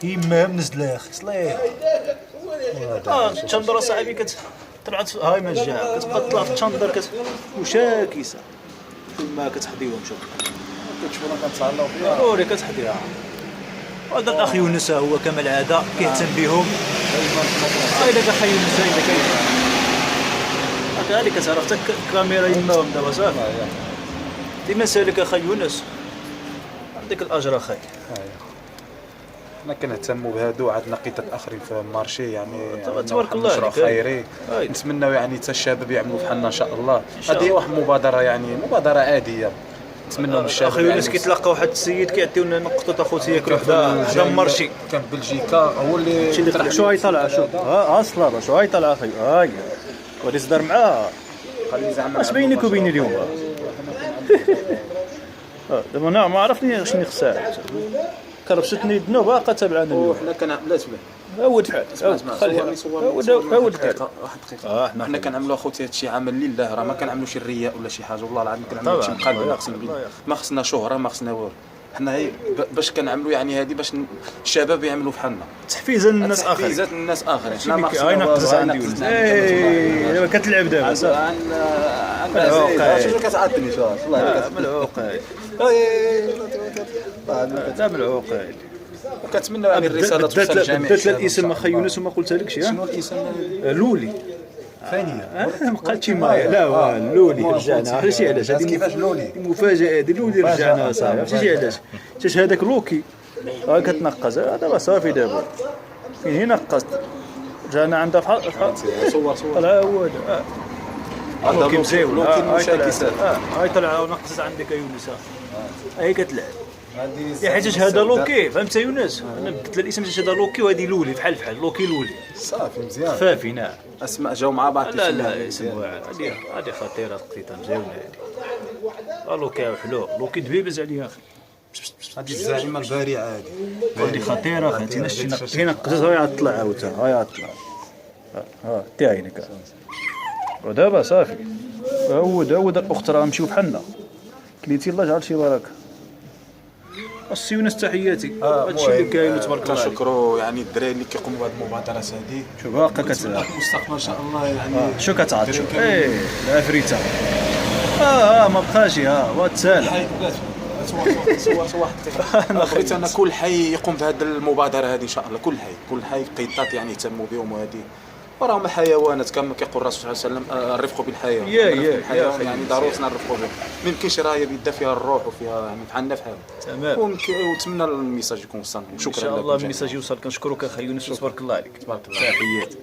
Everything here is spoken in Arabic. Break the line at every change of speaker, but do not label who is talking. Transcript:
كيما منزل يا اخي صليح. تشندر صاحبي طلعت هاي مجاعة كتبقى تطلع في التشندر وشاكيسة كما كتحديهم. شوف
كتشوفونا كنتهلاو فيها
ضروري كتحديها. هذا الاخ يونس هو كما العاده كيهتم بهم. هايدا اخي يونس هايدا كاين هكا اللي كتعرف حتى الكاميرا يماهم دابا صافي. ديما سالك اخي يونس عندك الاجر اخي.
حنا كنهتموا بهادو. عندنا قطع اخرين في المارشي يعني
تبارك الله
مشروع
عليك.
خيري نتمناو يعني حتى الشباب يعملوا بحالنا ان شاء الله. هذه واحد المبادره يعني مبادره عاديه نتمناو من الشباب.
اخي يونس كيتلاقى واحد السيد كيعطيونا نقطه اخوتيه كل وحده مارشي
كان في بلجيكا هو اللي
شو هاي طالعه. شوف اصلا شو هاي طالعه اخي. هاي ودي صدر معاه
خلي زعما
اش بينك وبيني اليوم. دابا انا ما عرفني شنو خصها كربشتني يدنا باقا تابعانا
وحنا كنعملوا اسمع
عود فعل خليها عود
دقيقه واحد دقيقه. حنا كنعملوا اخوتي هادشي عمل لله راه ما كنعملوا شي رياء ولا شي حاجه والله العظيم كنعملوا شي مقابله ما خصنا شهره ما خصنا والو. حنا هي باش كنعملوا يعني هذه باش الشباب يعملوا بحالنا
تحفيزا للناس اخرين.
تحفيزات الناس اخرين. حنا ما
خصنا نقص عندي دابا كتلعب دابا صافي
عندنا شنو كتعطيني شو والله
ملعوق لا ملعوق.
وكنتمنى يعني الرساله توصل للجميع.
بدات الاسم اخي يونس وما قلت لكش.
شنو الاسم
لولي
ثانيه
ما قالتش معايا لا لولي رجعنا. عرفتي علاش هذه
كيفاش لولي
المفاجاه هذه لولي رجعنا صافي. عرفتي علاش حيت هذاك لوكي كتنقز دابا صافي دابا فين هنا نقزت رجعنا عندها
صور
طلع هو هذا لوكي مزيون. هاي طلع ونقزت عندك يا يونس هاي كتلعب حيت هذا لوكي فهمت يونس. انا بدلت الاسم هذا لوكي وهذه لولي بحال لوكي لولي
صافي مزيان
خفافي. نعم
اسماء جاو مع بعض.
لا اسم واعر. هذه خطيره القطيطه مزيونه هذه. لوكي حلو لوكي دبيبز عليها اخي.
هذه الزعيمه البارعه
هذه خطيره اخي. هنا قزز هاي طلع عاوتاني هاي طلع تي عينك. ودابا صافي عود الاخت راه نمشيو بحالنا كليتي الله جعل شي بركه. السي يونس تحياتي. هادشي اللي كاين تبارك الله.
كنشكروا يعني الدراري اللي كيقوموا بهذه المبادرات هذه.
شوف باقا كتلعب
المستقبل ان شاء الله يعني
شو كتعطشو العفريته ما بقاش وتسال
بغيت انا كل حي يقوم بهذه المبادره هذه ان شاء الله. كل حي قطات يعني يهتموا بهم وهذه وراهم حيوانات كما كيقول الرسول صلى الله عليه وسلم الرفق بالحيوان. يعني ضروري نرفقوا بهم. ما يمكنش راهي بيدا فيها الروح وفيها يعني بحالنا بحال.
تمام.
ونتمنى الميساج يكون وصل.
شكرا ان شاء الله الميساج يوصل. كنشكرك اخي يونس تبارك الله عليك.
تبارك الله.
تحياتي